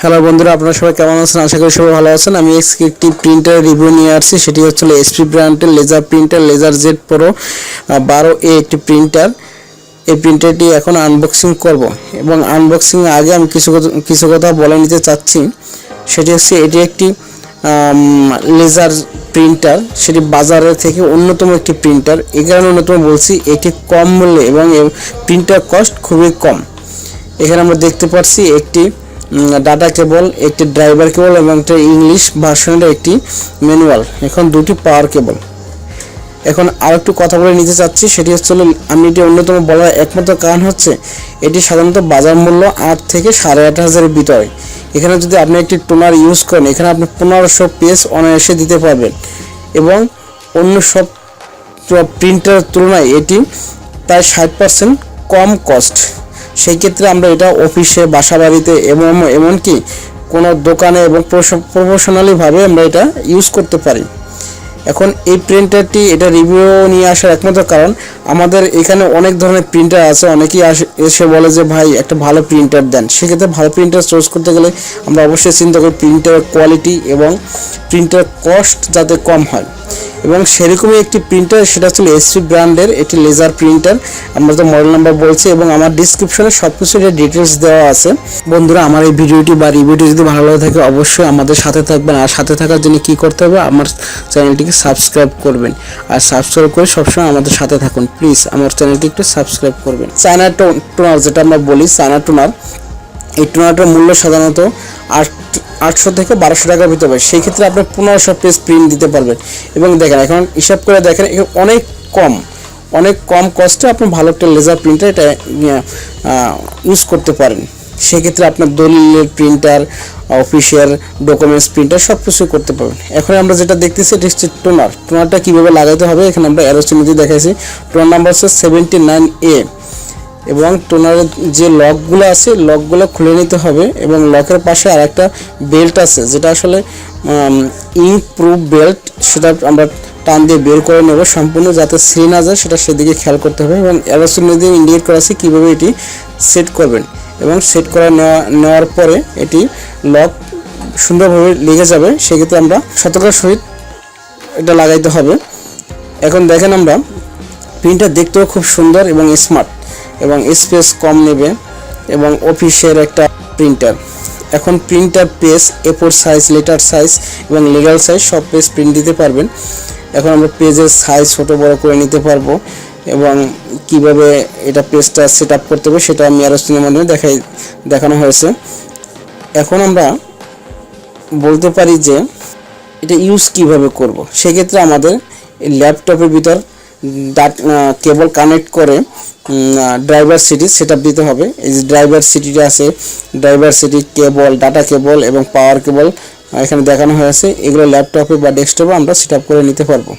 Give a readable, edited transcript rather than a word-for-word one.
Hello বন্ধুরা, আপনারা সবাই কেমন আছেন? আশা করি সবাই ভালো আছেন। আমি একটি প্রিন্টার রিভিউ নিয়ে আসছি, সেটি হচ্ছে HP ব্র্যান্ডের লেজার প্রিন্টার LaserJet Pro12a একটি প্রিন্টার। এই প্রিন্টারটি এখন আনবক্সিং করব এবং আনবক্সিং আগে আমি কিছু কথা বলে নিতে চাচ্ছি। সেটি হচ্ছে এটি একটি লেজার প্রিন্টার, সেটি বাজারের থেকে অন্যতম একটি প্রিন্টার। এই কারণে অন্যতম বলছি, এটি কম মূল্যে এবং প্রিন্টার কস্ট খুবই কম। এখানে আমরা দেখতে পাচ্ছি একটি ডাটা কেবল, একটি ড্রাইভার কেবল এবং একটা ইংলিশ ভার্সনের একটি ম্যানুয়াল, এখন দুটি পাওয়ার কেবল। এখন আরেকটু কথা বলে নিতে চাচ্ছি, সেটি হচ্ছে আমি এটি অন্যতম বলার একমাত্র কারণ হচ্ছে এটি সাধারণত বাজার মূল্য 8 থেকে 8,500-এর ভিতরে। এখানে যদি আপনি একটি টোনার ইউজ করেন, এখানে আপনি 1500 পেজ অনায়াসে দিতে পারবেন এবং অন্য সব প্রিন্টারের তুলনায় এটি প্রায় 60% কম কস্ট। সেই ক্ষেত্রে আমরা এটা অফিসে, বাসা বাড়িতে এবং এমনকি কোনো দোকানে এবং প্রফেশনালিভাবে আমরা এটা ইউজ করতে পারি। এখন এই প্রিন্টারটি এটা রিভিউ নিয়ে আসার একমাত্র কারণ, আমাদের এখানে অনেক ধরনের প্রিন্টার আছে। অনেকেই এসে বলে যে ভাই একটা ভালো প্রিন্টার দেন। সেক্ষেত্রে ভালো প্রিন্টার চুজ করতে গেলে আমরা অবশ্যই চিন্তা করি প্রিন্টারের কোয়ালিটি এবং প্রিন্টার কস্ট যাতে কম হয়। এবং সেরকমই একটি প্রিন্টার, সেটা হচ্ছে HP ব্র্যান্ডের একটি লেজার প্রিন্টার। আমরা তো মডেল নাম্বার বলছি এবং আমার ডিসক্রিপশনে সব কিছু ডিটেলস দেওয়া আছে। বন্ধুরা, আমার এই ভিডিওটি বা রিভিউটি যদি ভালো লাগে থাকে অবশ্যই আমাদের সাথে থাকবেন। আর সাথে থাকার জন্য কী করতে হবে, আমার চ্যানেলটিকে সাবস্ক্রাইব করবেন। আর সাবস্ক্রাইব করে সবসময় আমাদের সাথে থাকুন। প্লিজ আমার চ্যানেলটি একটু সাবস্ক্রাইব করবেন। চায়না টোনার যেটা আমরা বলি, চায়না টোনার, এই টোনারটার মূল্য সাধারণত 800 থেকে 1200 টাকার ভিতরে। সেই ক্ষেত্রে আপনি 1500 পেজ প্রিন্ট দিতে পারবেন। এবং দেখেন, এখন হিসাব করে দেখেন, অনেক কম কস্টে আপনি ভালো একটা লেজার প্রিন্টার এটা ইউজ করতে পারেন। সেক্ষেত্রে আপনার দলিলের প্রিন্টার, অফিসের ডকুমেন্টস প্রিন্টার সব কিছু করতে পারবেন। এখন আমরা যেটা দেখতেছি এটা হচ্ছে টোনারটা কীভাবে লাগাইতে হবে। এখানে আমরা অ্যারো চিহ্ন দিয়ে দেখাইছি। টোনার নাম্বার হচ্ছে 79A এবং টোনারের যে লকগুলো আছে, লকগুলো খুলে নিতে হবে এবং লকের পাশে আর একটা বেল্ট আছে, যেটা আসলে ইঙ্ক প্রুফ বেল্ট। সেটা আমরা টান দিয়ে বের করে নেব সম্পূর্ণ, যাতে ছিঁড়ে না যায় সেটা সেদিকে খেয়াল করতে হবে। এবং অ্যারো চিহ্ন দিয়ে ইন্ডিকেট করা আছে কীভাবে এটি সেট করবেন। এবং সেট করে নেওয়ার পরে এটি লক সুন্দরভাবে লেগে যাবে। সেক্ষেত্রে আমরা সতর্কতার সহিত এটা লাগাইতে হবে। এখন দেখেন, আমরা প্রিন্টার দেখতেও খুব সুন্দর এবং স্মার্ট এবং স্পেস কম নেবে এবং অফিসের একটা প্রিন্টার। এখন printer page A4 size, letter size এবং লিগ্যাল সাইজ সব পেজ প্রিন্ট দিতে পারবেন। এখন আমরা পেজের সাইজ ছোট বড় করে নিতে পারবো এবং কিভাবে এটা পেজটা সেট আপ করতে হবে সেটা আমি আরও স্ক্রিনের মাধ্যমে দেখানো হয়েছে। এখন আমরা বলতে পারি যে এটা ইউজ কিভাবে করব। সেক্ষেত্রে আমাদের ল্যাপটপের ভিতর কেবল কানেক্ট করে ড্রাইভার সিটি সেট আপ দিতে হবে। এই যে ড্রাইভার সিটিটা আছে, ড্রাইভার সিটি কেবল, ডাটা কেবল এবং পাওয়ার কেবল এখানে দেখানো হয়েছে। এগুলো ল্যাপটপে বা ডেস্কটপে আমরা সেট আপ করে নিতে পারবো।